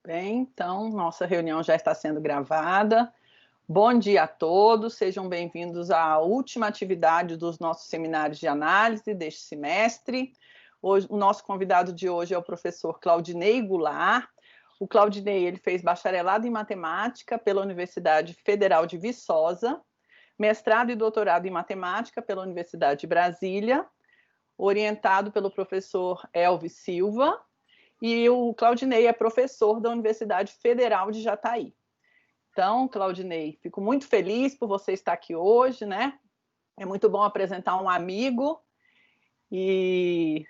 Bem, então, nossa reunião já está sendo gravada. Bom dia a todos, sejam bem-vindos à última atividade dos nossos seminários de análise deste semestre. Hoje, o nosso convidado de hoje é o professor Claudinei Goulart. O Claudinei, ele fez bacharelado em matemática pela Universidade Federal de Viçosa, mestrado e doutorado em matemática pela Universidade de Brasília, orientado pelo professor Elvis Silva, e o Claudinei é professor da Universidade Federal de Jataí. Então, Claudinei, fico muito feliz por você estar aqui hoje, né? É muito bom apresentar um amigo e,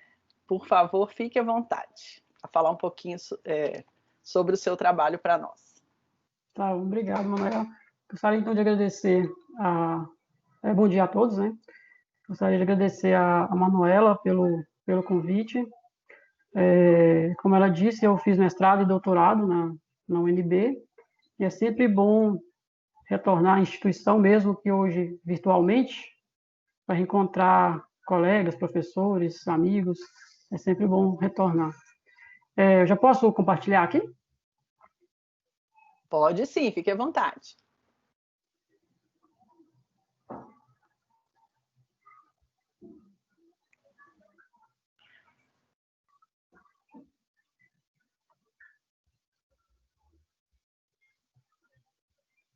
por favor, fique à vontade a falar um pouquinho sobre o seu trabalho para nós. Tá, obrigado, Manuela. Gostaria, então, de agradecer bom dia a todos, né? Gostaria de agradecer a Manuela pelo convite. Como ela disse, eu fiz mestrado e doutorado na UNB, e é sempre bom retornar à instituição, mesmo que hoje virtualmente, para encontrar colegas, professores, amigos, é sempre bom retornar. Eu já posso compartilhar aqui? Pode sim, fique à vontade.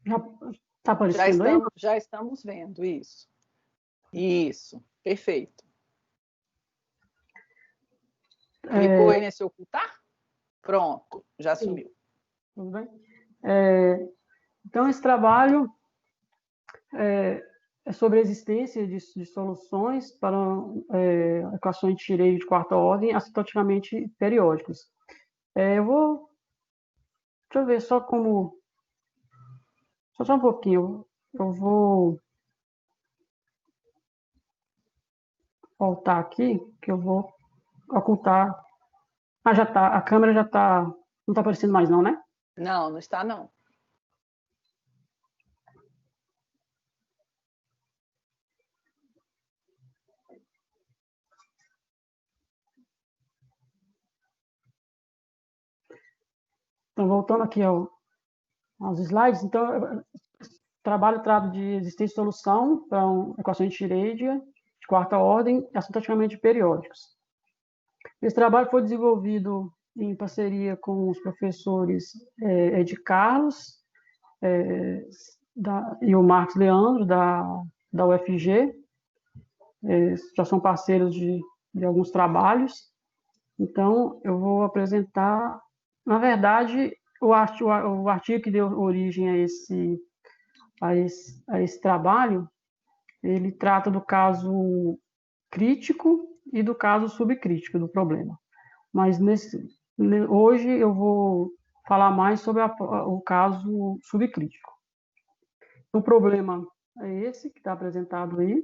Já está aparecendo aí? Já estamos vendo isso. Isso, perfeito. Clicou aí nesse ocultar? Pronto, já sumiu. Tudo bem? Então, esse trabalho é sobre a existência de soluções para equações de Schrödinger de quarta ordem assintoticamente periódicas. Deixa eu ver só como... Só um pouquinho. Eu vou voltar aqui, que eu vou ocultar. Já está. A câmera já está... Não está aparecendo mais não, né? Não, não está não. Então, voltando aqui aos slides, então, trabalho trata de existência e solução para equações de Schrödinger de quarta ordem assintoticamente periódicos. Esse trabalho foi desenvolvido em parceria com os professores Ed Carlos e o Marcos Leandro, da UFG. Já são parceiros de alguns trabalhos. Então, eu vou apresentar, na verdade, o artigo que deu origem a esse trabalho, ele trata do caso crítico e do caso subcrítico do problema. Mas hoje eu vou falar mais sobre o caso subcrítico. O problema é esse que está apresentado aí.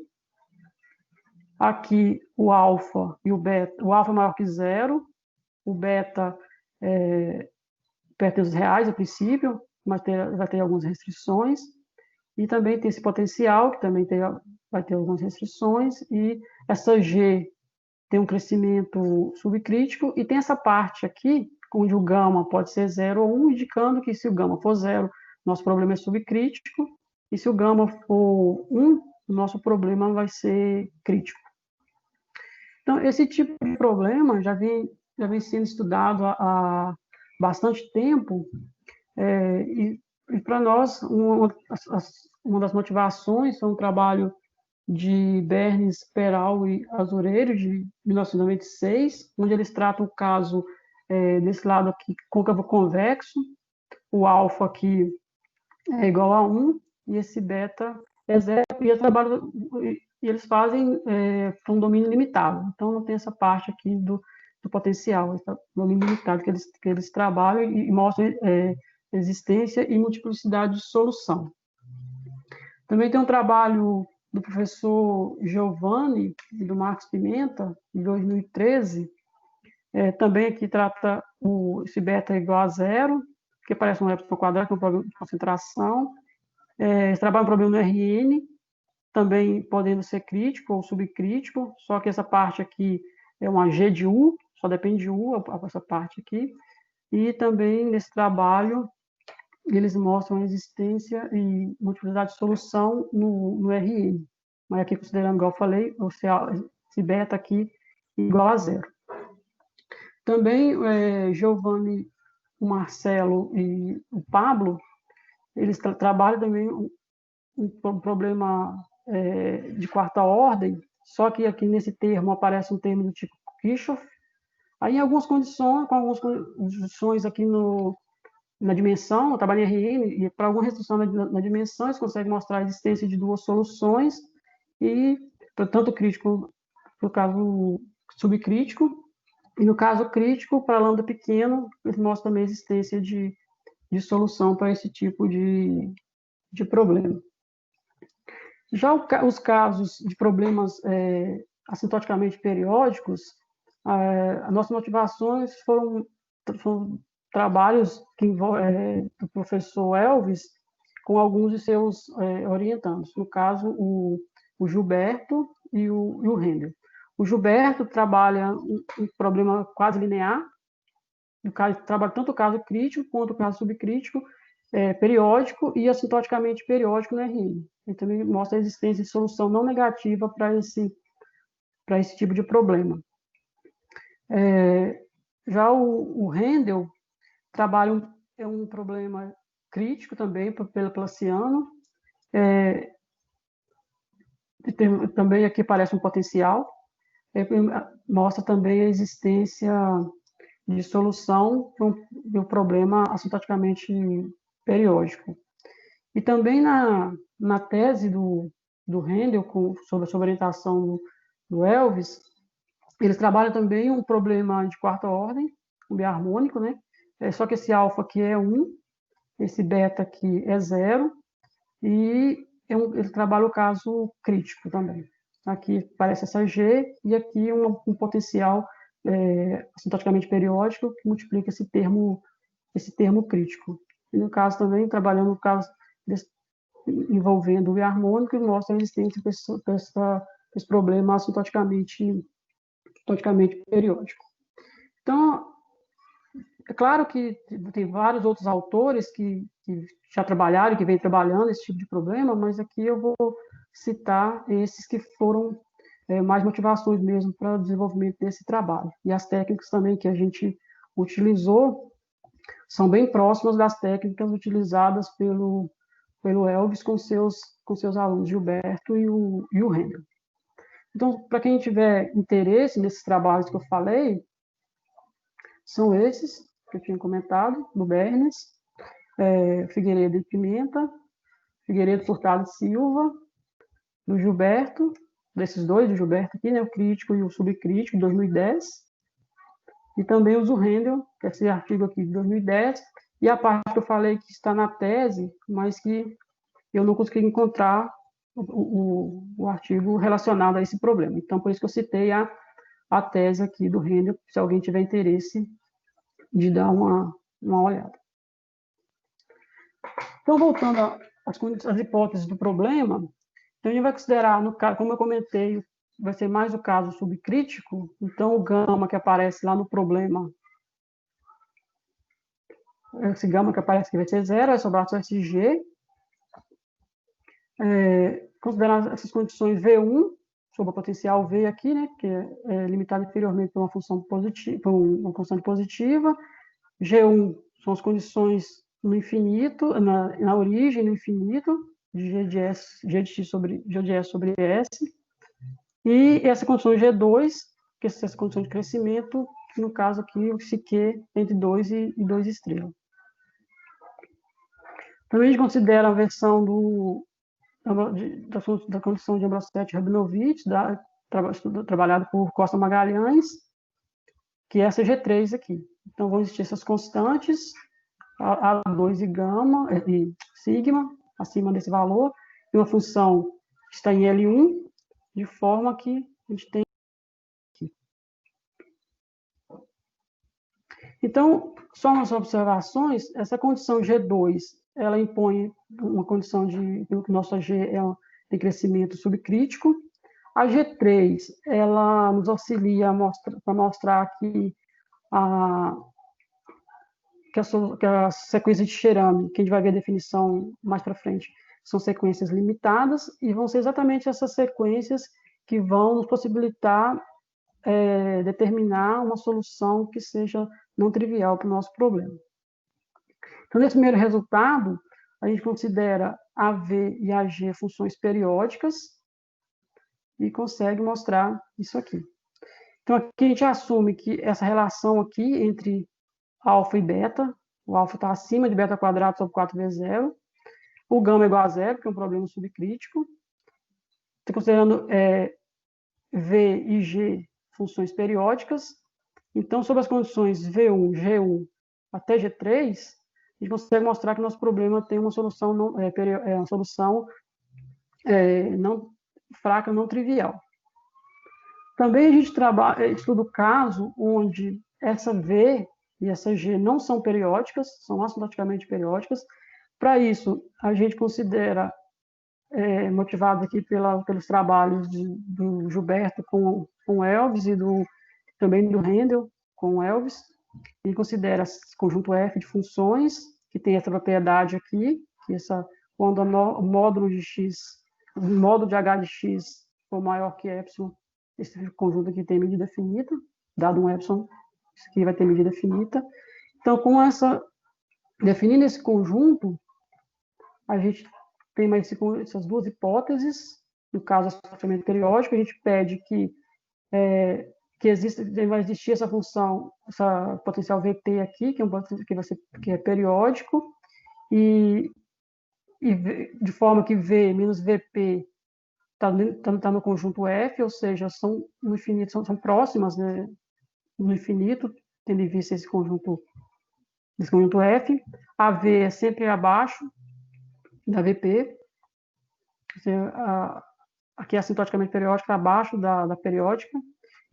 Aqui o alfa e o beta, o alfa é maior que zero, o beta perto dos reais a princípio, mas vai ter algumas restrições. E também tem esse potencial, que também vai ter algumas restrições, e essa G tem um crescimento subcrítico, e tem essa parte aqui, onde o gama pode ser 0 ou 1, indicando que se o gama for 0, nosso problema é subcrítico, e se o gama for 1, o nosso problema vai ser crítico. Então, esse tipo de problema já vem sendo estudado há bastante tempo, e para nós, uma das motivações foi um trabalho de Bernes, Peral e Azureiro, de 1996, onde eles tratam o caso desse lado aqui, côncavo convexo, o alfa aqui é igual a 1, e esse beta é 0, e eles fazem para um domínio limitado. Então, não tem essa parte aqui do potencial, esse domínio limitado que eles trabalham e mostram existência e multiplicidade de solução. Também tem um trabalho do professor Giovanni e do Marcos Pimenta, de 2013, também aqui trata esse beta igual a 0, que parece um epsilon quadrado, que é um problema de concentração. Eles trabalham um problema no RN, também podendo ser crítico ou subcrítico, só que essa parte aqui é uma G de U, só depende de U, essa parte aqui. e também nesse trabalho eles mostram a existência e multiplicidade de solução no RN. Mas aqui, considerando, igual eu falei, esse beta aqui igual a zero. Também, Giovanni, o Marcelo e o Pablo, eles trabalham também um problema de quarta ordem, só que aqui nesse termo aparece um termo do tipo Kirchhoff. Aí, em algumas condições, com algumas condições aqui na dimensão, eu trabalho em RN, e para alguma restrição na dimensão, eles conseguem mostrar a existência de duas soluções, e tanto crítico, no caso subcrítico, e no caso crítico, para lambda pequeno, eles mostram também a existência de solução para esse tipo de problema. Já os casos de problemas assintoticamente periódicos, as nossas motivações foram trabalhos que do professor Elvis com alguns de seus orientandos, no caso, o Gilberto e o Rendel. O Gilberto trabalha um problema quase linear, no caso, trabalha tanto o caso crítico quanto o caso subcrítico, periódico e assintoticamente periódico no RN. Ele também mostra a existência de solução não negativa para esse tipo de problema. Já o Rendel trabalha um problema crítico também pela Placiano. Também aqui aparece um potencial. Mostra também a existência de solução de um problema assintoticamente periódico. E também na tese do Rendel, sobre a orientação do Elvis, eles trabalham também um problema de quarta ordem, um biharmônico, né? Só que esse alfa aqui é 1, esse beta aqui é 0, e ele trabalha o caso crítico também. Aqui aparece essa G, e aqui um potencial assintoticamente periódico que multiplica esse termo crítico. E no caso também, trabalhando no caso envolvendo o biharmônico, mostra a existência desse problema assintoticamente periódico. Então, é claro que tem vários outros autores que já trabalharam, que vêm trabalhando esse tipo de problema, mas aqui eu vou citar esses que foram mais motivações mesmo para o desenvolvimento desse trabalho. E as técnicas também que a gente utilizou são bem próximas das técnicas utilizadas pelo Elvis com seus alunos, Gilberto e o Rendel. Então, para quem tiver interesse nesses trabalhos que eu falei, são esses que eu tinha comentado, do Bernes, Figueiredo e Pimenta, Figueiredo, Furtado e Silva, do Gilberto, desses dois, do Gilberto aqui, né, o crítico e o subcrítico, de 2010, e também os do Rendel, que é esse artigo aqui de 2010, e a parte que eu falei que está na tese, mas que eu não consegui encontrar o artigo relacionado a esse problema. Então, por isso que eu citei a tese aqui do Rendel, se alguém tiver interesse de dar uma olhada. Então, voltando às hipóteses do problema, então a gente vai considerar, no caso, como eu comentei, vai ser mais o caso subcrítico, então o gama que aparece lá no problema, esse gama que aparece aqui vai ser 0, vai sobrar só esse G. Considerar essas condições V1, sobre o potencial V aqui, né, que é limitado inferiormente por uma função positiva, por uma constante positiva. G1 são as condições no infinito, na origem, no infinito, de G de X sobre G de S sobre S. E essa condição G2, que é essa condição de crescimento, que no caso aqui, se Q entre 2 e 2 estrelas. Também a gente considera a versão da condição de Ambrossetti-Rabinovich, trabalhado por Costa Magalhães, que é essa G3 aqui. Então, vão existir essas constantes, A2 e gama, e sigma, acima desse valor, e uma função que está em L1, de forma que a gente tem aqui. Então, só umas observações, essa condição G2, ela impõe uma condição de que nossa G tem crescimento subcrítico. A G3, ela nos auxilia para mostrar que que as sequências de Cherami, que a gente vai ver a definição mais para frente, são sequências limitadas, e vão ser exatamente essas sequências que vão nos possibilitar determinar uma solução que seja não trivial para o nosso problema. Então, nesse primeiro resultado, a gente considera AV e AG funções periódicas e consegue mostrar isso aqui. Então, aqui a gente assume que essa relação aqui entre alfa e beta, o alfa está acima de beta quadrado sobre 4 vezes zero, o gama é igual a zero, que é um problema subcrítico. Estou considerando V e G funções periódicas. Então, sob as condições V1, G1 até G3, a gente consegue mostrar que nosso problema tem uma solução uma solução não fraca, não trivial. Também a gente estuda o caso onde essa V e essa G não são periódicas, são assintoticamente periódicas. Para isso, a gente considera, motivado aqui pelos trabalhos do Gilberto com Elvis e também do Handel com Elvis, e considera conjunto F de funções, que tem essa propriedade aqui, que quando o módulo de x, o módulo de h de x for maior que epsilon, esse conjunto aqui tem medida finita, dado um epsilon, isso aqui vai ter medida finita. Então, definindo esse conjunto, a gente tem mais essas duas hipóteses. No caso, associamento periódico, a gente pede que vai existir essa função, essa potencial VP aqui, que é periódico, e de forma que V menos VP está no conjunto F, ou seja, são no infinito, são próximas, né, no infinito, tendo em vista esse conjunto F. A V é sempre abaixo da VP, aqui é assintoticamente periódica, abaixo da periódica.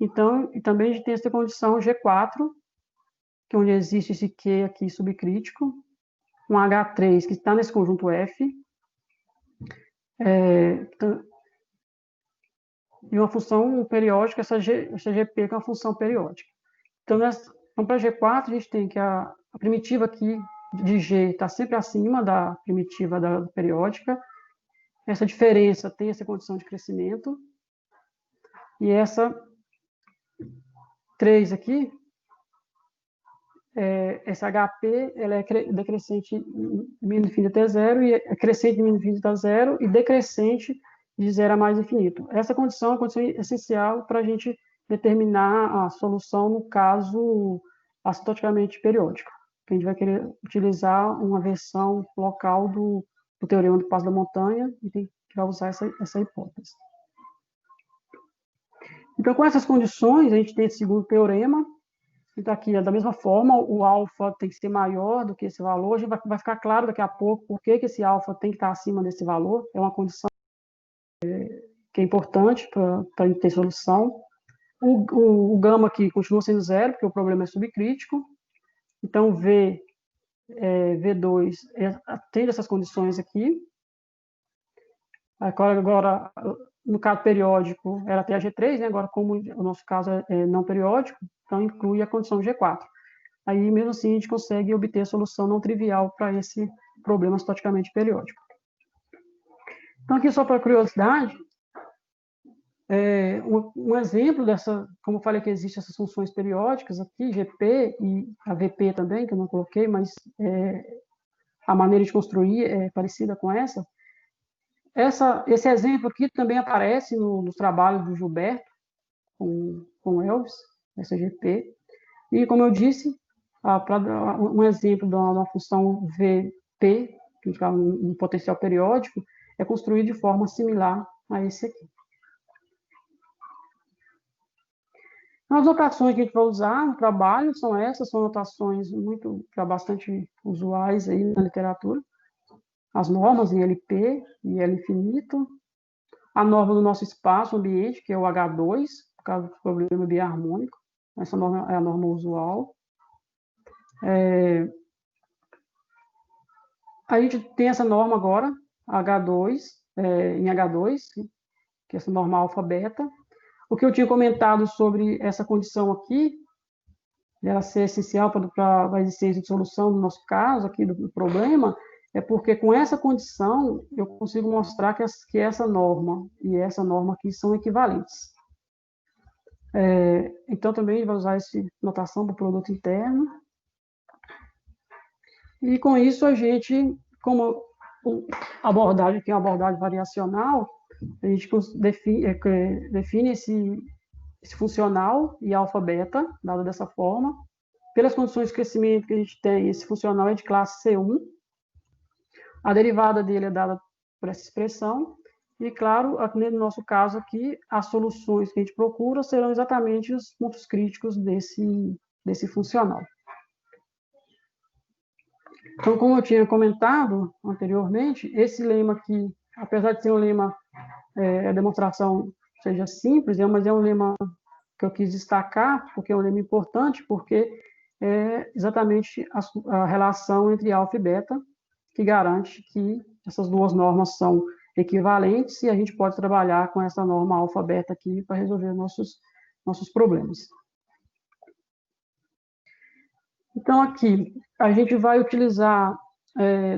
Então, e também a gente tem essa condição G4, que é onde existe esse Q aqui subcrítico, um H3 que está nesse conjunto F, e uma função periódica, essa GP, que é uma função periódica. Então, para G4, a gente tem que a primitiva aqui de G está sempre acima da primitiva da periódica. Essa diferença tem essa condição de crescimento. E essa 3 aqui, essa HP, ela é decrescente mínimo infinito até zero, e é crescente de mínimo infinito a zero, e decrescente de zero a mais infinito. Essa condição é a condição essencial para a gente determinar a solução no caso assintoticamente periódico. A gente vai querer utilizar uma versão local do teorema do passo da montanha e tem que usar essa hipótese. Então, com essas condições, a gente tem esse segundo teorema. Então, aqui, da mesma forma, o alfa tem que ser maior do que esse valor. A gente vai ficar claro daqui a pouco por que esse alfa tem que estar acima desse valor. É uma condição que é importante para a gente ter solução. O gama aqui continua sendo zero, porque o problema é subcrítico. Então, V2 tem essas condições aqui. Agora, no caso periódico, era até a G3, né? Agora, como o nosso caso é não periódico, então inclui a condição G4. Aí, mesmo assim, a gente consegue obter a solução não trivial para esse problema assintoticamente periódico. Então, aqui, só para curiosidade, um exemplo dessa, como eu falei que existem essas funções periódicas aqui, GP e a VP também, que eu não coloquei, mas a maneira de construir é parecida com essa. Esse exemplo aqui também aparece nos trabalhos do Gilberto, com Elvis, essa GP. E, como eu disse, um exemplo de uma função VP, que é um potencial periódico, é construído de forma similar a esse aqui. As notações que a gente vai usar no trabalho são essas, são notações já bastante usuais aí na literatura. As normas em LP e L infinito. A norma do nosso espaço ambiente, que é o H2, por causa do problema biharmônico. Essa norma é a norma usual. A gente tem essa norma agora, H2, em H2, que é essa norma alfa-beta. O que eu tinha comentado sobre essa condição aqui, dela ser essencial para a existência de solução do nosso caso, aqui do problema, é porque com essa condição eu consigo mostrar que essa norma e essa norma aqui são equivalentes. Então, também a gente vai usar essa notação do produto interno. E com isso a gente, como abordagem aqui é uma abordagem variacional, a gente define esse funcional e alfa-beta, dado dessa forma. Pelas condições de crescimento que a gente tem, esse funcional é de classe C1. A derivada dele é dada por essa expressão. E, claro, no nosso caso aqui, as soluções que a gente procura serão exatamente os pontos críticos desse funcional. Então, como eu tinha comentado anteriormente, esse lema aqui, apesar de ser um lema, a demonstração seja simples, mas é um lema que eu quis destacar, porque é um lema importante, porque é exatamente a relação entre alfa e beta, que garante que essas duas normas são equivalentes e a gente pode trabalhar com essa norma alfa-beta aqui para resolver nossos problemas. Então, aqui, a gente vai utilizar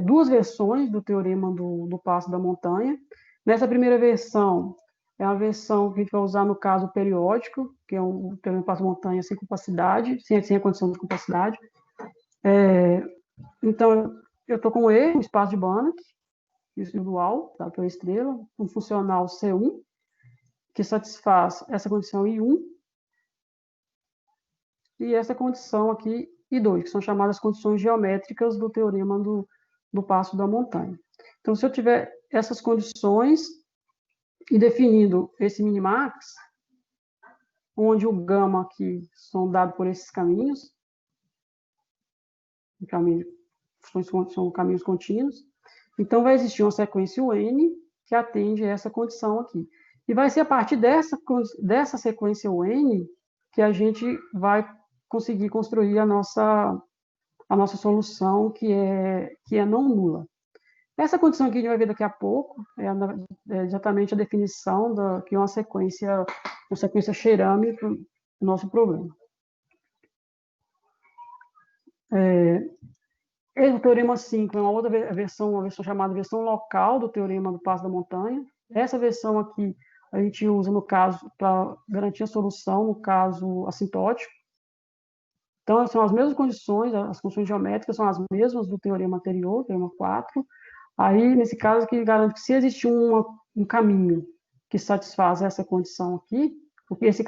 duas versões do teorema do passo da montanha. Nessa primeira versão, é a versão que a gente vai usar no caso periódico, que é um teorema do passo da montanha sem compacidade, sem a condição de compacidade. Então, eu estou com E, um espaço de Banach, residual, dado pela estrela, um funcional C1, que satisfaz essa condição I1, e essa condição aqui I2, que são chamadas condições geométricas do teorema do passo da montanha. Então, se eu tiver essas condições e definindo esse minimax, onde o gama aqui são dados por esses caminhos, são caminhos contínuos, então vai existir uma sequência UN que atende a essa condição aqui. E vai ser a partir dessa sequência UN que a gente vai conseguir construir a nossa solução, que é não nula. Essa condição aqui a gente vai ver daqui a pouco, é exatamente a definição que é uma sequência Cheirami para o nosso problema. O teorema 5 é uma outra versão, uma versão chamada versão local do teorema do passo da montanha. Essa versão aqui a gente usa no caso para garantir a solução no caso assintótico. Então, são as mesmas condições, as condições geométricas são as mesmas do teorema anterior, teorema 4. Aí, nesse caso, que garante que se existir um caminho que satisfaz essa condição aqui, porque esse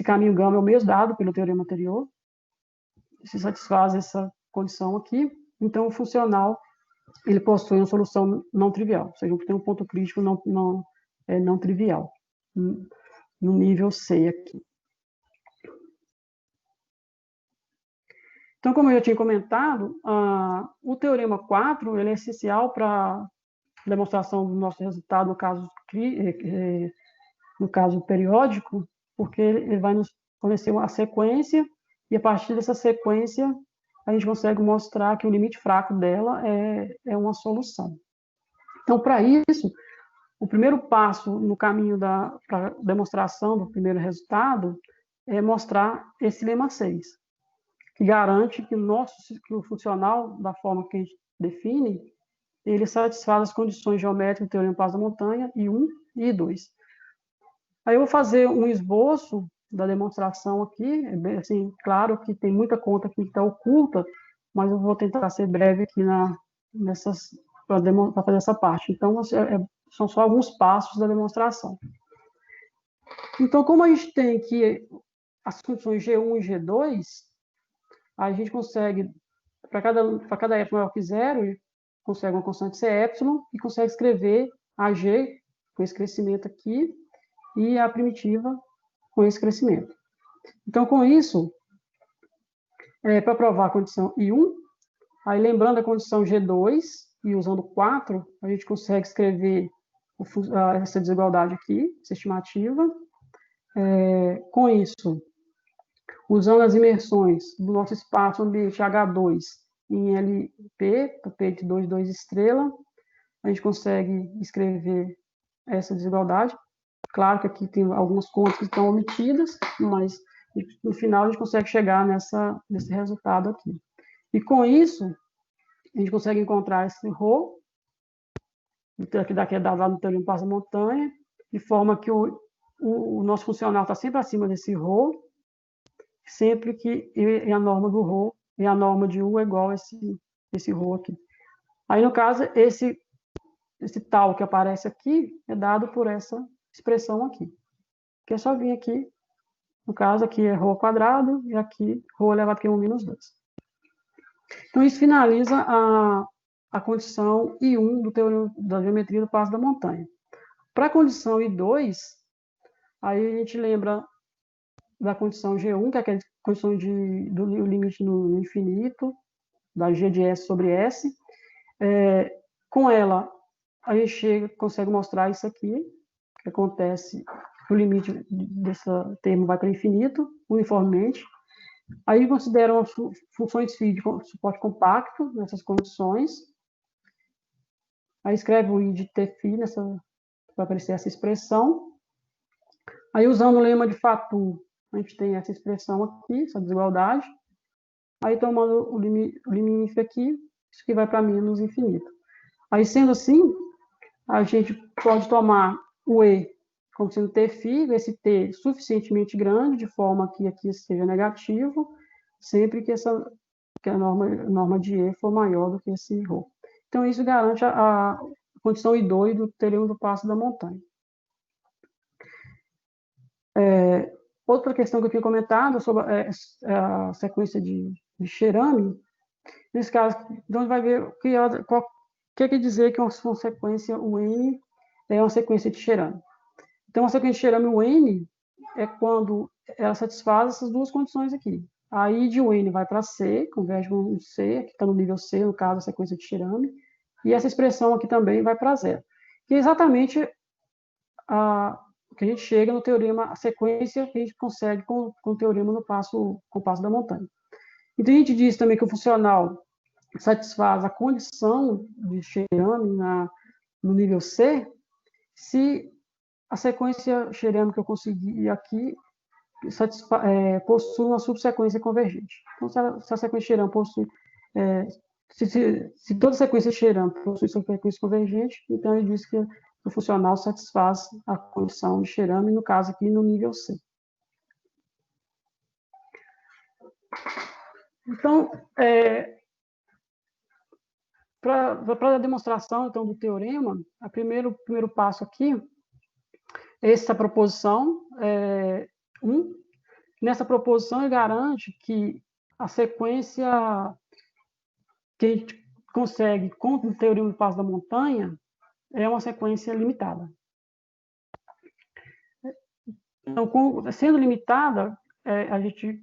caminho gama é o mesmo dado pelo teorema anterior, se satisfaz essa condição aqui, então o funcional ele possui uma solução não trivial, ou seja, tem um ponto crítico não trivial, no nível C aqui. Então, como eu já tinha comentado, o teorema 4 ele é essencial para a demonstração do nosso resultado no caso periódico, porque ele vai nos fornecer uma sequência, e a partir dessa sequência a gente consegue mostrar que o limite fraco dela é uma solução. Então, para isso, o primeiro passo no caminho para a demonstração do primeiro resultado é mostrar esse lema 6, que garante que o funcional, da forma que a gente define, ele satisfaz as condições geométricas do teorema do passo da montanha, I1 e I2. Aí eu vou fazer um esboço da demonstração aqui, assim, claro que tem muita conta aqui que está oculta, mas eu vou tentar ser breve aqui para fazer essa parte. Então, são só alguns passos da demonstração. Então, como a gente tem aqui as condições G1 e G2, a gente consegue, para cada e maior que zero, consegue uma constante CY e consegue escrever a G com esse crescimento aqui e a primitiva com esse crescimento. Então, com isso, para provar a condição I1, aí lembrando a condição G2 e usando 4, a gente consegue escrever essa desigualdade aqui, essa estimativa. Com isso, usando as imersões do nosso espaço ambiente H2 em LP, P de 2 estrela, a gente consegue escrever essa desigualdade. Claro que aqui tem algumas contas que estão omitidas, mas e no final a gente consegue chegar nesse resultado aqui. E com isso, a gente consegue encontrar esse ρ, que daqui é dado lá no teorema do passo da montanha, de forma que o nosso funcional está sempre acima desse ρ, sempre que a norma do ρ e a norma de U é igual a esse ρ aqui. Aí, no caso, esse tal que aparece aqui é dado por essa expressão aqui. Que é só vir aqui, no caso, aqui é ρ quadrado, e aqui ρ elevado a 1 menos 2. Então, isso finaliza a condição I1 do teorema da geometria do passo da montanha. Para a condição I2, aí a gente lembra da condição G1, que é aquela condição do limite no infinito, da G de S sobre S. Com ela, a gente consegue mostrar isso aqui, que acontece, o limite desse termo vai para infinito, uniformemente. Aí consideram as funções φ de suporte compacto nessas condições. Aí escreve o I de Tφ para aparecer essa expressão. Aí, usando o lema de Fatou, a gente tem essa expressão aqui, essa desigualdade. Aí, tomando o limite aqui, isso aqui vai para menos infinito. Aí, sendo assim, a gente pode tomar o E como sendo Tφ, esse T suficientemente grande, de forma que aqui seja negativo, sempre que a norma de E for maior do que esse ρ. Então, isso garante a condição I2 do teorema do passo da montanha. Outra questão que eu tinha comentado sobre a sequência de Cherami, nesse caso, então vai ver o que quer dizer que uma sequência UN é uma sequência de Cherami. Então, a sequência de Cherami UN é quando ela satisfaz essas duas condições aqui. A I de UN vai para C, converge com um C, que está no nível C, no caso, a sequência de Cherami, e essa expressão aqui também vai para zero. Que é exatamente que a gente chega no teorema, a sequência que a gente consegue com o teorema com o passo da montanha. Então, a gente diz também que o funcional satisfaz a condição de Cherami no nível C, se a sequência Cherami que eu consegui aqui possui uma subsequência convergente. Então, se a sequência Cherami possui... se toda sequência Cherami possui subsequência convergente, então ele diz que o funcional satisfaz a condição de Cherami, no caso aqui, no nível C. Então, para a demonstração então, do teorema, o primeiro passo aqui é essa proposição 1. Nessa proposição, ele garante que a sequência que a gente consegue com o teorema do passo da montanha é uma sequência limitada. Então, sendo limitada, a gente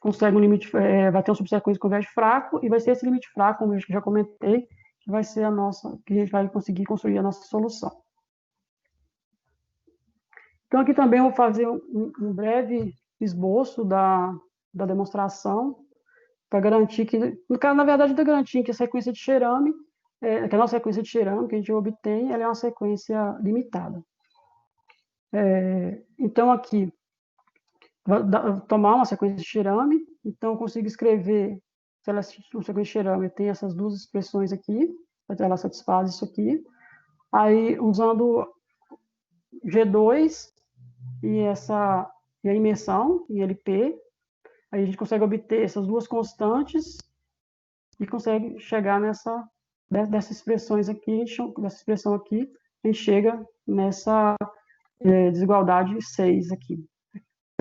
consegue um limite, vai ter uma subsequência que converge fraco, e vai ser esse limite fraco, como eu já comentei, que vai ser que a gente vai conseguir construir a nossa solução. Então, aqui também eu vou fazer um breve esboço da demonstração, para garantir que, no caso, na verdade, está garantindo que a sequência de Cherami, que a nossa sequência de Cherami que a gente obtém, ela é uma sequência limitada. Então, aqui, vou tomar uma sequência de Cherami, então eu consigo escrever, se ela é uma sequência de Cherami, tem essas duas expressões aqui, ela satisfaz isso aqui. Aí, usando G2 e a imersão, em LP, aí a gente consegue obter essas duas constantes e consegue chegar dessas expressões aqui, dessa expressão aqui, a gente chega nessa desigualdade 6 aqui.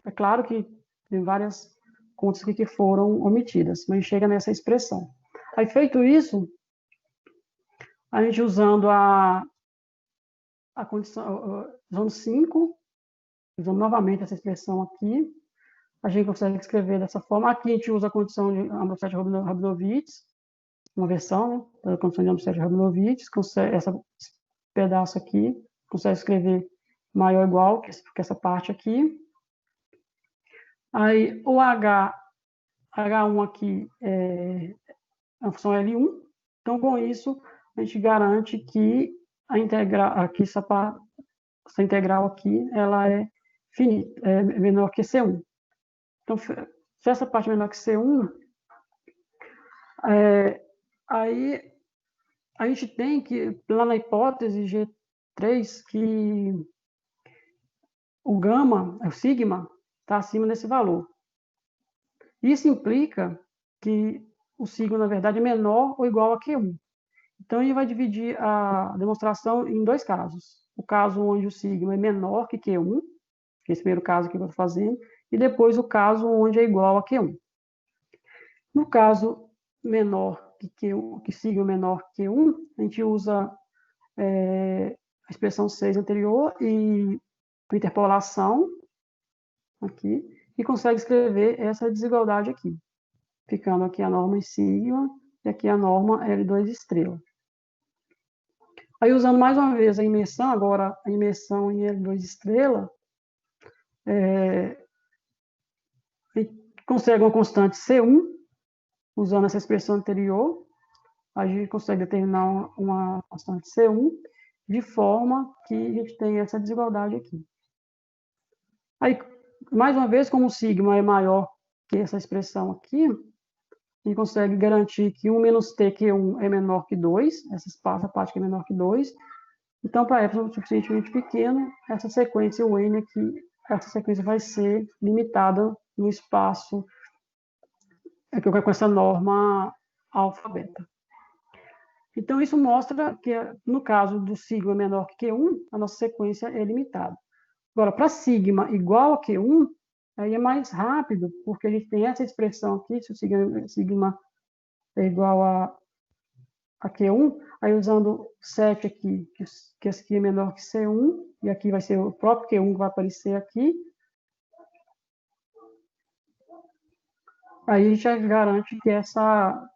É claro que tem várias contas aqui que foram omitidas, mas a gente chega nessa expressão. Aí, feito isso, a gente usando a condição, usando 5, usando novamente essa expressão aqui, a gente consegue escrever dessa forma. Aqui a gente usa a condição de Ambrosati-Rabinovitch, uma versão, né, da condição de Ambrosati-Rabinovitch, esse pedaço aqui, consegue escrever maior ou igual que essa parte aqui. Aí o H1 aqui é a função L1, então com isso a gente garante que a integral, aqui essa integral aqui, ela é finita, é menor que C1. Então, se essa parte é menor que C1, aí a gente tem que, lá na hipótese G3, que o gama, o sigma, está acima desse valor. Isso implica que o sigma, na verdade, é menor ou igual a Q1. Então, a gente vai dividir a demonstração em dois casos. O caso onde o sigma é menor que Q1, que é esse primeiro caso que eu estou fazendo, e depois o caso onde é igual a Q1. No caso menor que Q1, que sigma menor que Q1, a gente usa a expressão 6 anterior e interpolação aqui, e consegue escrever essa desigualdade aqui, ficando aqui a norma em sigma e aqui a norma L2 estrela. Aí, usando mais uma vez a imersão, agora a imersão em L2 estrela, a gente consegue uma constante C1, usando essa expressão anterior, a gente consegue determinar uma constante C1, de forma que a gente tem essa desigualdade aqui. Aí, mais uma vez, como o sigma é maior que essa expressão aqui, a gente consegue garantir que 1 menos t, Q1, é menor que 2, essa parte que é menor que 2. Então, para epsilon suficientemente pequeno, essa sequência, o n aqui, essa sequência vai ser limitada no espaço com essa norma alfa-beta. Então, isso mostra que, no caso do sigma menor que Q1, a nossa sequência é limitada. Agora, para sigma igual a Q1, aí é mais rápido, porque a gente tem essa expressão aqui, se o sigma é igual a Q1, aí usando 7 aqui, que esse aqui é menor que C1, e aqui vai ser o próprio Q1 que vai aparecer aqui, aí a gente já garante que essa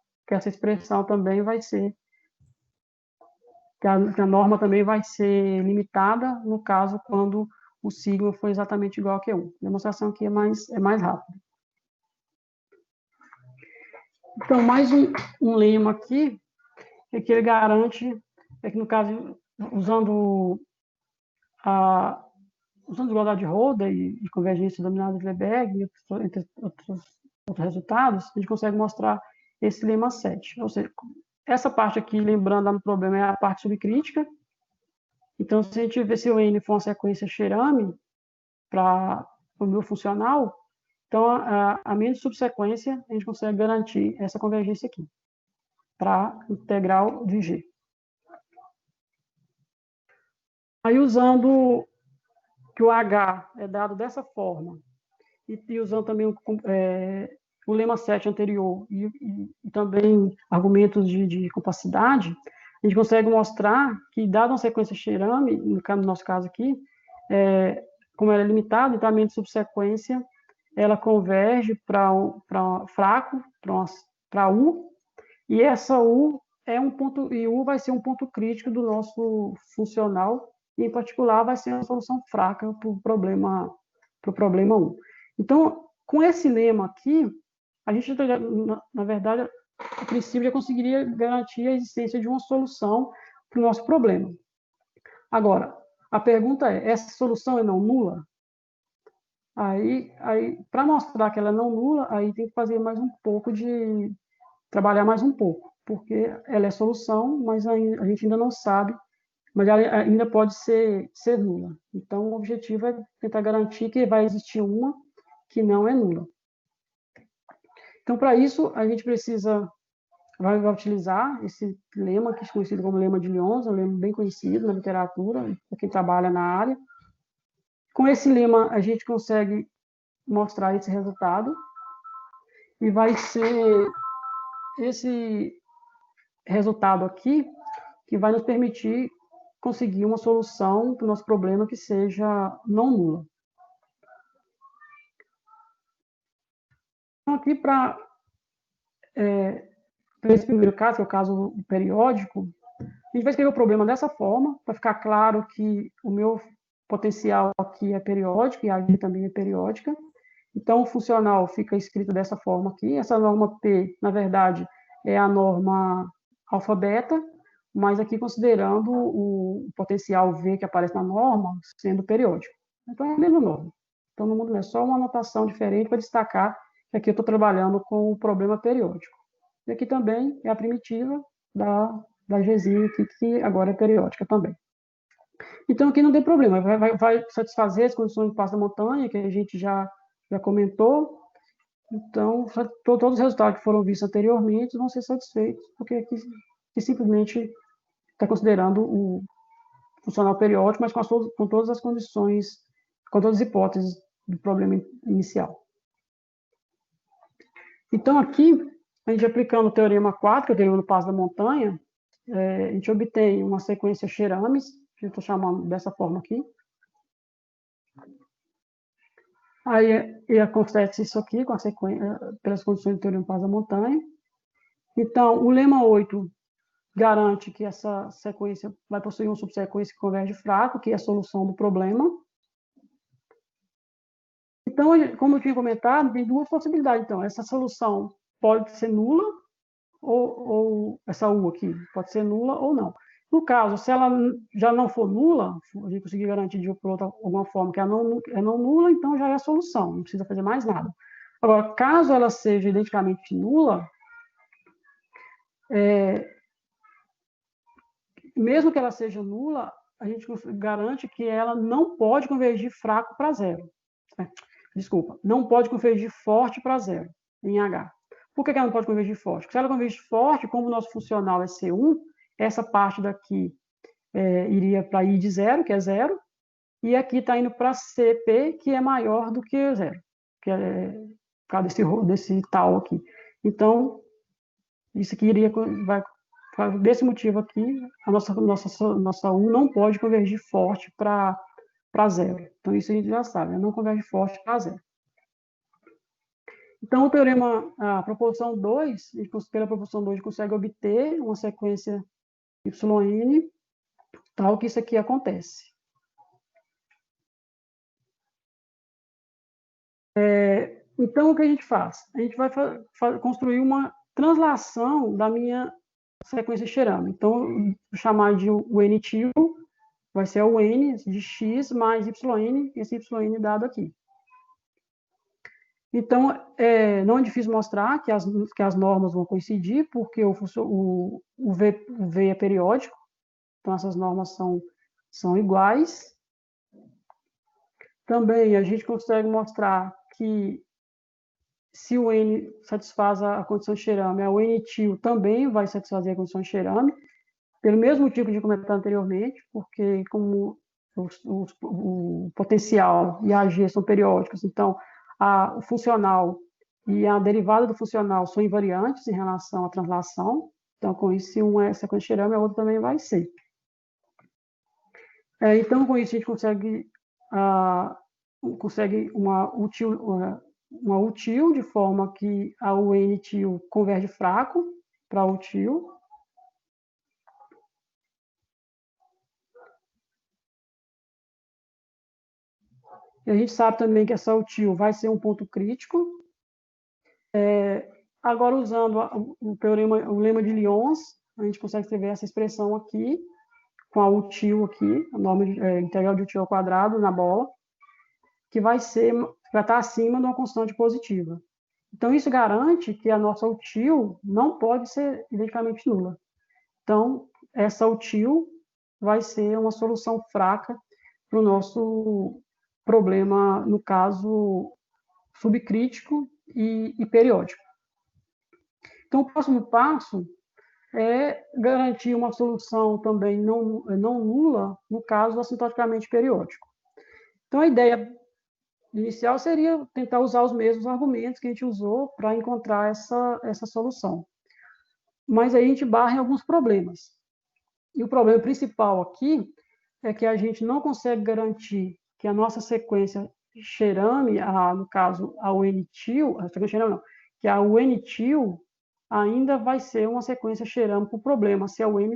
expressão também vai ser, que a norma também vai ser limitada, no caso, quando o sigma for exatamente igual a Q1. A demonstração aqui é mais rápida. Então, mais um lema aqui, é que ele garante, é que no caso, usando a igualdade de Roda e convergência dominada de Lebesgue, entre outros resultados, a gente consegue mostrar esse lema 7. Ou seja, essa parte aqui, lembrando lá no problema, é a parte subcrítica. Então, se a gente ver se o n for uma sequência Cherami para o meu funcional, então, a menos subsequência, a gente consegue garantir essa convergência aqui, para integral de G. Aí, usando que o H é dado dessa forma, e usando também o lema 7 anterior, e também argumentos de compacidade, a gente consegue mostrar que, dada uma sequência Cherami, no nosso caso aqui, como ela é limitada, então a menos subsequência, ela converge para fraco, para U, e essa U é um ponto, e U vai ser um ponto crítico do nosso funcional, e em particular vai ser uma solução fraca para o problema 1. Então, com esse lema aqui, a gente, na verdade, a princípio já conseguiria garantir a existência de uma solução para o nosso problema. Agora, a pergunta é, essa solução é não nula? Aí para mostrar que ela é não nula, aí tem que fazer mais um pouco trabalhar mais um pouco, porque ela é solução, mas a gente ainda não sabe, mas ela ainda pode ser nula. Então, o objetivo é tentar garantir que vai existir uma que não é nula. Então, para isso, a gente vai utilizar esse lema, que é conhecido como lema de Lyons, um lema bem conhecido na literatura, para quem trabalha na área. Com esse lema, a gente consegue mostrar esse resultado, e vai ser esse resultado aqui que vai nos permitir conseguir uma solução para o nosso problema que seja não nula. Então, aqui para esse primeiro caso, que é o caso periódico, a gente vai escrever o problema dessa forma, para ficar claro que o meu potencial aqui é periódico e a G também é periódica. Então, o funcional fica escrito dessa forma aqui. Essa norma P, na verdade, é a norma alfa-beta, mas aqui considerando o potencial V que aparece na norma sendo periódico. Então, é a mesma norma. Então, no módulo é só uma anotação diferente para destacar que aqui eu estou trabalhando com o problema periódico. E aqui também é a primitiva da Gzinha, que agora é periódica também. Então, aqui não tem problema, vai satisfazer as condições de passo da montanha, que a gente já comentou. Então, todos os resultados que foram vistos anteriormente vão ser satisfeitos, porque aqui simplesmente está considerando o funcional periódico, mas com todas as condições, com todas as hipóteses do problema inicial. Então, aqui, a gente aplicando o teorema 4, que é o teorema do passo da montanha, a gente obtém uma sequência Xerames, que eu estou chamando dessa forma aqui. Aí acontece isso aqui com a sequência, pelas condições do teorema do passo da montanha. Então, o lema 8 garante que essa sequência vai possuir uma subsequência que converge fraco, que é a solução do problema. Então, como eu tinha comentado, tem duas possibilidades. Então, essa solução pode ser nula, ou essa U aqui pode ser nula ou não. No caso, se ela já não for nula, a gente conseguir garantir de alguma forma que ela é não nula, então já é a solução, não precisa fazer mais nada. Agora, caso ela seja identicamente nula, mesmo que ela seja nula, a gente garante que ela não pode convergir fraco para zero. Desculpa, não pode convergir forte para zero em H. Por que ela não pode convergir forte? Porque se ela convergir forte, como o nosso funcional é C1, essa parte daqui iria para I de zero, que é zero, e aqui está indo para CP, que é maior do que zero, que é por causa desse tal aqui. Então, isso aqui desse motivo aqui, a nossa U não pode convergir forte para zero. Então, isso a gente já sabe, não converge forte para zero. Então, o teorema, a proposição 2, pela proposição 2, a gente consegue obter uma sequência YN, tal que isso aqui acontece. Então, o que a gente faz? A gente vai construir uma translação da minha sequência Xerame. Então, vou chamar de o N-tio, vai ser o N de X mais YN, esse YN dado aqui. Então, não é difícil mostrar que as normas vão coincidir, porque o V é periódico, então essas normas são iguais. Também a gente consegue mostrar que se o N satisfaz a condição de Xerame, o N-tio também vai satisfazer a condição de Xerame, pelo mesmo motivo que eu comentei anteriormente, porque como o potencial e a AG são periódicos, então o funcional e a derivada do funcional são invariantes em relação à translação. Então, com isso, se um é sequência de Xerame, a outra também vai ser. Então, com isso, a gente consegue uma util de forma que a UN-til converge fraco para util. E a gente sabe também que essa util vai ser um ponto crítico. Agora, usando o lema de Lyons, a gente consegue escrever essa expressão aqui, com a util aqui, a norma integral de util ao quadrado na bola, que vai estar acima de uma constante positiva. Então, isso garante que a nossa util não pode ser identicamente nula. Então, essa util vai ser uma solução fraca para o nosso problema, no caso, subcrítico e periódico. Então, o próximo passo é garantir uma solução também não nula, no caso, assintoticamente periódico. Então, a ideia inicial seria tentar usar os mesmos argumentos que a gente usou para encontrar essa solução. Mas aí a gente barra em alguns problemas. E o problema principal aqui é que a gente não consegue garantir que a nossa sequência Xerame, no caso, a UN-til, que a UN-til ainda vai ser uma sequência Xerame por problema. Se a UN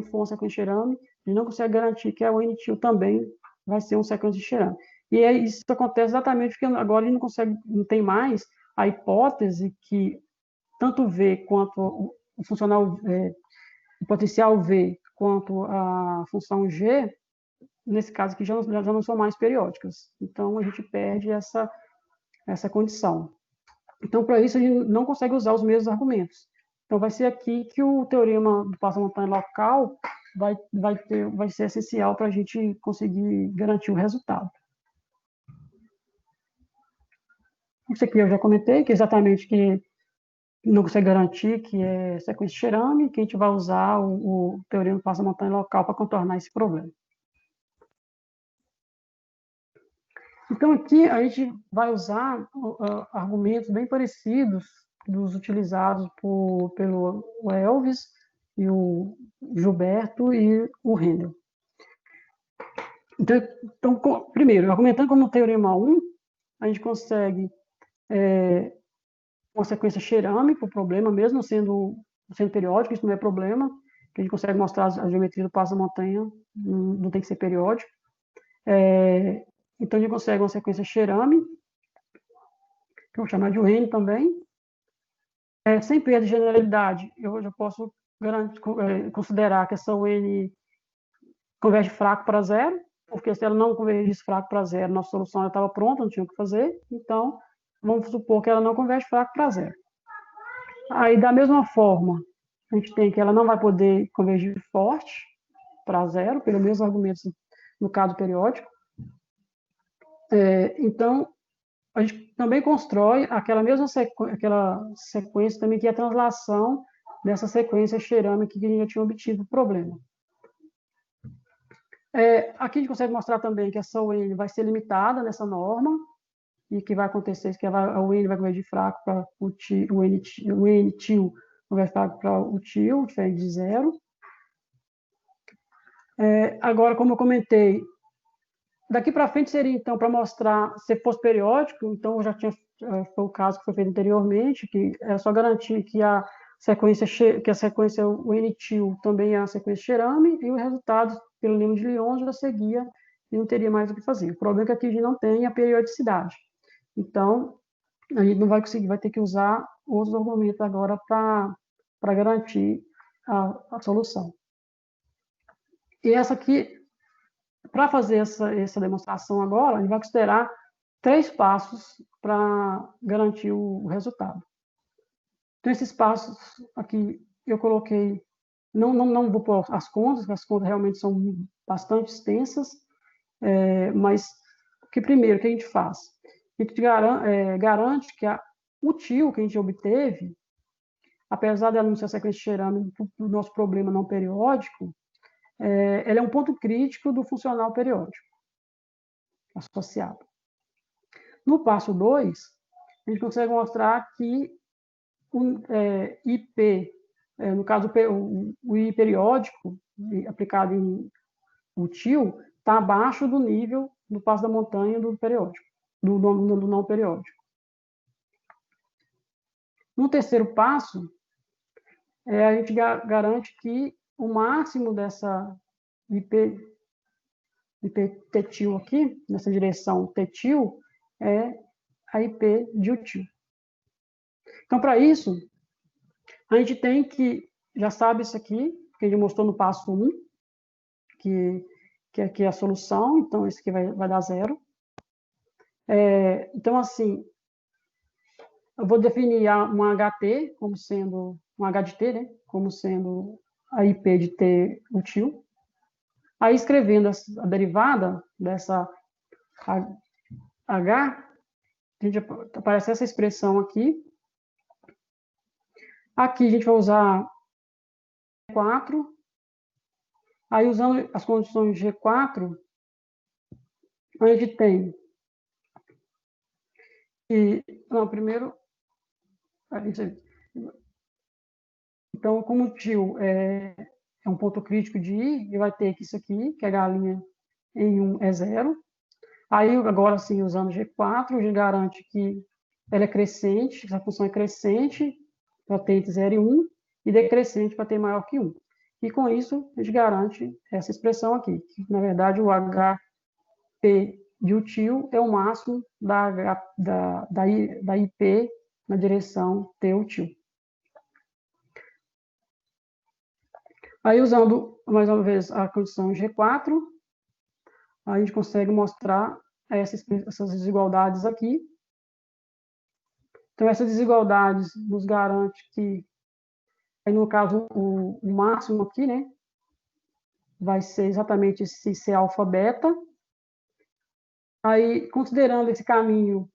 for uma sequência Xerame, a gente não consegue garantir que a UN-til também vai ser uma sequência de Xerame. E isso acontece exatamente porque agora a gente não tem mais a hipótese que tanto V quanto o funcional o potencial V quanto a função G nesse caso aqui, já não são mais periódicas. Então, a gente perde essa condição. Então, para isso, a gente não consegue usar os mesmos argumentos. Então, vai ser aqui que o teorema do passamontanha local vai ser essencial para a gente conseguir garantir o resultado. Isso aqui eu já comentei, que é exatamente que não consegue garantir que é sequência Cherami, que a gente vai usar o teorema do passamontanha local para contornar esse problema. Então, aqui a gente vai usar argumentos bem parecidos dos utilizados pelo Elvis e o Gilberto e o Rendel. Então, primeiro, argumentando como teorema 1, a gente consegue uma sequência Cherami para o problema, mesmo sendo periódico, isso não é problema, que a gente consegue mostrar a geometria do passamontanha, não tem que ser periódico. Então, a gente consegue uma sequência Cherami, que eu vou chamar de UN também. Sem perda de generalidade, eu já posso considerar que essa UN converge fraco para zero, porque se ela não convergisse fraco para zero, nossa solução já estava pronta, não tinha o que fazer. Então, vamos supor que ela não converge fraco para zero. Aí, da mesma forma, a gente tem que ela não vai poder convergir forte para zero, pelo mesmo argumento no caso periódico. Então, a gente também constrói aquela sequência também, que é a translação dessa sequência Cherami que a gente já tinha obtido o problema. Aqui a gente consegue mostrar também que essa UN vai ser limitada nessa norma, e que vai acontecer que a UN vai convergir fraco para o tio, o N tio converge fraco para o tio, diferente de zero. Agora, como eu comentei, daqui para frente seria, então, para mostrar, se fosse periódico, então foi o caso que foi feito anteriormente, que é só garantir que a sequência o N-til também é a sequência Cherami, e o resultado pelo Lema de Lyon já seguia e não teria mais o que fazer. O problema é que aqui a gente não tem a periodicidade. Então, a gente não vai conseguir, vai ter que usar outros argumentos agora para garantir a solução. E essa aqui, para fazer essa demonstração agora, a gente vai considerar 3 passos para garantir o resultado. Então, esses passos aqui eu coloquei, não vou pôr as contas, porque as contas realmente são bastante extensas, mas que primeiro, o que a gente faz? A gente garante que o tio que a gente obteve, apesar dela não ser a sequência Cherami do nosso problema não periódico, ele é um ponto crítico do funcional periódico associado. No passo 2, a gente consegue mostrar que o IP, no caso o I periódico, aplicado em útil, está abaixo do nível do passo da montanha do periódico, do não periódico. No terceiro passo, a gente garante que o máximo dessa IP tetil aqui, nessa direção tetil, é a IP de útil. Então, para isso, a gente tem que, já sabe isso aqui, que a gente mostrou no passo 1, que aqui é a solução, então isso aqui vai dar zero. Então, assim, eu vou definir um HT como sendo, um H de T, né, como sendo a IP de T útil. Aí, escrevendo a derivada dessa H, aparece essa expressão aqui. Aqui a gente vai usar G4. Aí, usando as condições de G4, a gente tem que... Não, primeiro... Então, como o tio é um ponto crítico de I, ele vai ter que isso aqui, que a galinha em 1 é zero. Aí, agora sim, usando G4, a gente garante que ela é crescente, essa função é crescente para t entre 0 e 1, e decrescente para t maior que 1. E com isso, a gente garante essa expressão aqui, que na verdade o HP de útil é o máximo da IP na direção T útil. Aí, usando mais uma vez a condição G4, a gente consegue mostrar essas desigualdades aqui. Então, essas desigualdades nos garante que, aí no caso, o máximo aqui, né, vai ser exatamente esse C alfa beta. Aí, considerando esse caminho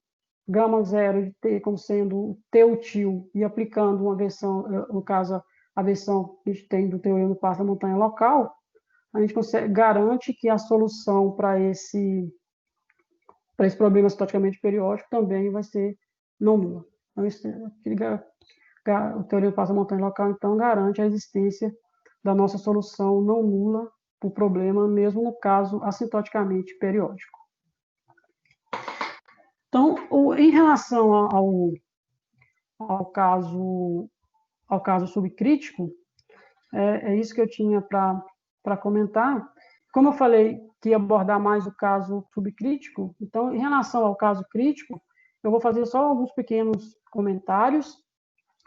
gama zero de T como sendo T útil e aplicando uma versão, no caso, a versão que a gente tem do teorema do passo da montanha local, a gente garante que a solução para esse problema sintoticamente periódico também vai ser não nula. Então, o teorema do passo da montanha local, então, garante a existência da nossa solução não nula para o problema, mesmo no caso assintoticamente periódico. Então, em relação ao caso subcrítico, é isso que eu tinha para comentar. Como eu falei que ia abordar mais o caso subcrítico, então, em relação ao caso crítico, eu vou fazer só alguns pequenos comentários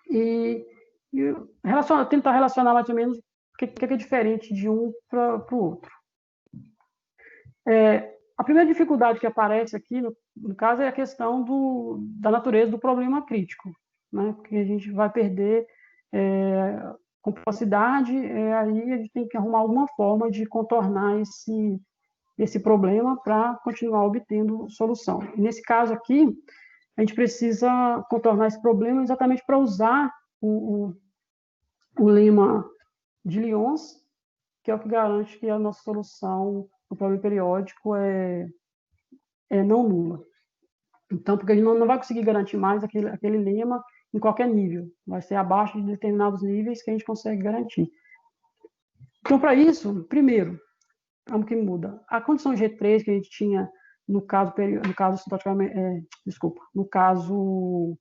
e tentar relacionar mais ou menos o que é diferente de um para o outro. A primeira dificuldade que aparece aqui, no caso, é a questão da natureza do problema crítico, né? Porque a gente vai perder complexidade, aí a gente tem que arrumar alguma forma de contornar esse problema para continuar obtendo solução. E nesse caso aqui, a gente precisa contornar esse problema exatamente para usar o lema de Lyons, que é o que garante que a nossa solução do problema periódico é não nula. Então, porque a gente não vai conseguir garantir mais aquele lema em qualquer nível. Vai ser abaixo de determinados níveis que a gente consegue garantir. Então, para isso, primeiro, vamos que muda. A condição G3 que a gente tinha no caso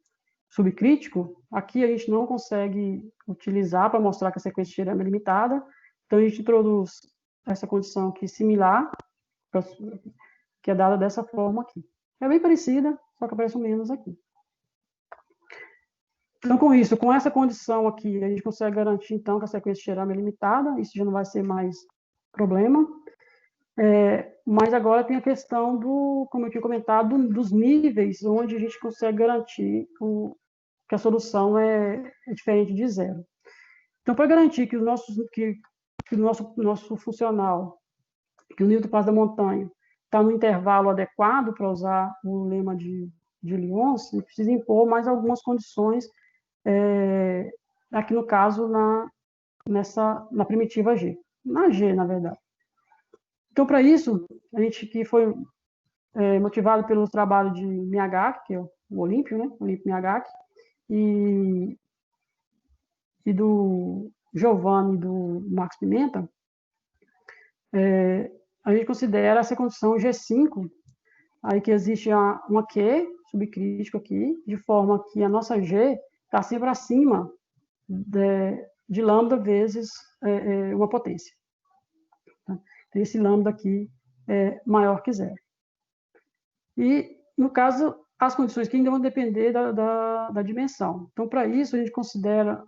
subcrítico, aqui a gente não consegue utilizar para mostrar que a sequência de teorema é limitada. Então, a gente introduz essa condição aqui similar, que é dada dessa forma aqui. É bem parecida, só que aparece um menos aqui. Então, com essa condição aqui, a gente consegue garantir, então, que a sequência de teorema é limitada, isso já não vai ser mais problema. Mas agora tem a questão como eu tinha comentado, dos níveis onde a gente consegue garantir que a solução é diferente de zero. Então, para garantir que o nosso funcional, que o nível do passo da montanha está no intervalo adequado para usar o lema de Lyons, a gente precisa impor mais algumas condições, aqui no caso, na primitiva G. Na G, na verdade. Então, para isso, a gente que foi motivado pelo trabalho de Miyagaki, que é o Olímpio, né? Olímpio Miyagaki, e do Giovanni e do Max Pimenta, a gente considera essa condição G5, aí que existe uma Q subcrítico aqui, de forma que a nossa G está sempre acima de lambda vezes uma potência. Tá? Então, esse lambda aqui é maior que zero. E, no caso, as condições que ainda vão depender da dimensão. Então, para isso, a gente considera,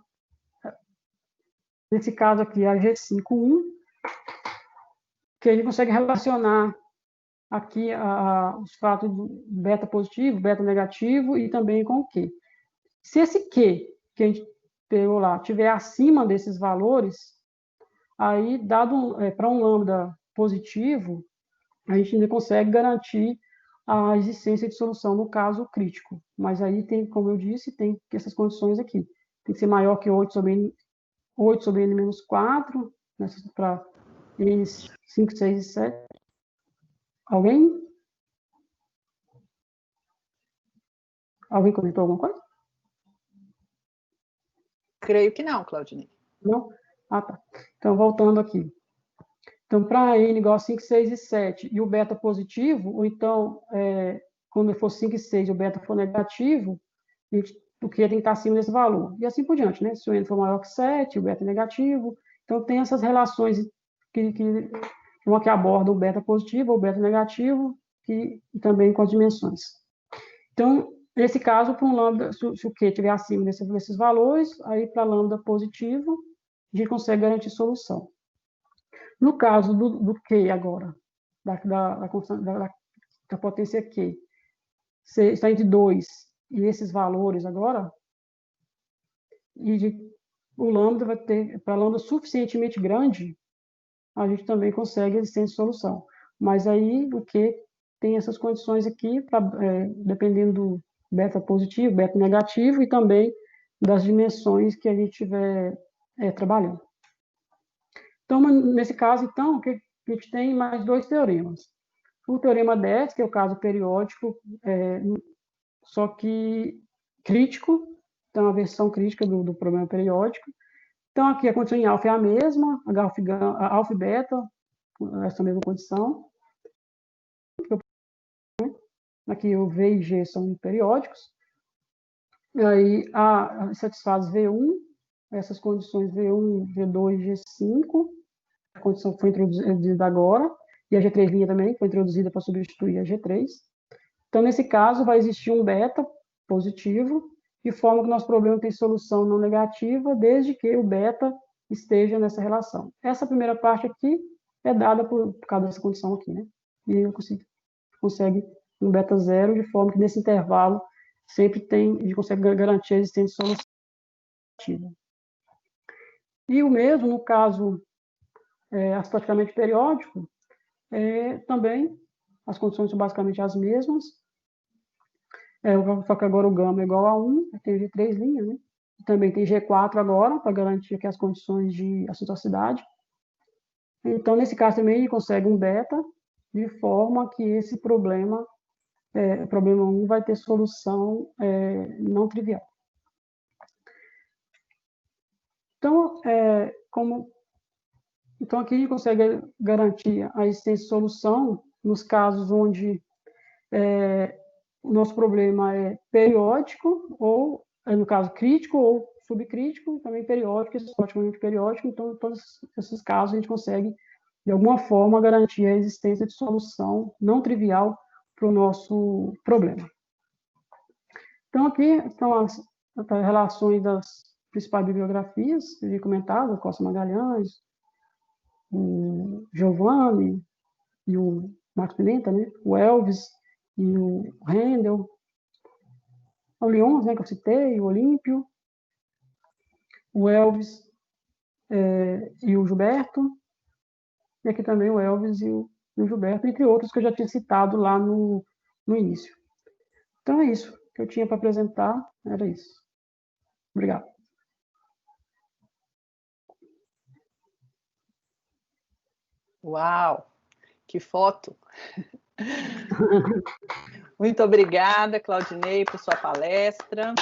nesse caso aqui, a G5.1, que a gente consegue relacionar aqui os fatos do beta positivo, beta negativo e também com o Q. Se esse Q que a gente pegou lá estiver acima desses valores, aí, para um lambda positivo, a gente ainda consegue garantir a existência de solução no caso crítico. Mas aí tem, como eu disse, tem essas condições aqui. Tem que ser maior que 8 sobre n menos 4, para n 5, 6 e 7. Alguém? Alguém comentou alguma coisa? Creio que não, Claudinei. Não? Ah, tá. Então, voltando aqui. Então, para n igual a 5, 6 e 7 e o beta positivo, ou então, quando for 5 e 6 e o beta for negativo, o Q tem que estar acima desse valor. E assim por diante, né? Se o n for maior que 7, o beta é negativo. Então, tem essas relações uma que aborda o beta positivo ou o beta negativo, e também com as dimensões. Então, nesse caso, para um lambda, se o Q estiver acima desses valores, aí para lambda positivo, a gente consegue garantir solução. No caso do Q agora, da potência Q está entre 2 e esses valores agora, o lambda vai ter, para lambda suficientemente grande, a gente também consegue a existência de solução. Mas aí o Q tem essas condições aqui, dependendo do beta positivo, beta negativo e também das dimensões que a gente estiver trabalhando. Então, nesse caso, então, a gente tem mais 2 teoremas. O teorema 10, que é o caso periódico, só que crítico, então a versão crítica do problema periódico. Então, aqui a condição em alfa é a mesma, alfa e beta, essa mesma condição. Aqui o V e G são periódicos. E aí satisfaz V1, essas condições V1, V2 e G5. A condição foi introduzida agora, e a G3' também foi introduzida para substituir a G3. Então, nesse caso, vai existir um beta positivo, de forma que o nosso problema tem solução não negativa, desde que o beta esteja nessa relação. Essa primeira parte aqui é dada por causa dessa condição aqui, né? E eu consegue um beta zero, de forma que nesse intervalo sempre a gente consegue garantir a existência de solução negativa. E o mesmo, no caso acidoticamente periódico, também as condições são basicamente as mesmas, só que agora o gama é igual a 1, tem G3', né? Também tem G4 agora, para garantir aqui as condições de acidosidade. Então, nesse caso também, ele consegue um beta, de forma que esse problema 1 vai ter solução não trivial. Então, então, aqui a gente consegue garantir a existência de solução nos casos onde o nosso problema é periódico, ou, no caso, crítico ou subcrítico, também periódico, praticamente periódico. Então, em todos esses casos, a gente consegue, de alguma forma, garantir a existência de solução não trivial para o nosso problema. Então, aqui estão as relações das principais bibliografias, que eu havia comentado, Costa Magalhães, o Giovanni e o Marcos Pimenta, né? O Elvis e o Handel, o Lyons, né, que eu citei, o Olímpio, o Elvis e o Gilberto, e aqui também o Elvis e o Gilberto, entre outros que eu já tinha citado lá no início. Então é isso que eu tinha para apresentar, era isso. Obrigado. Uau, que foto! Muito obrigada, Claudinei, por sua palestra.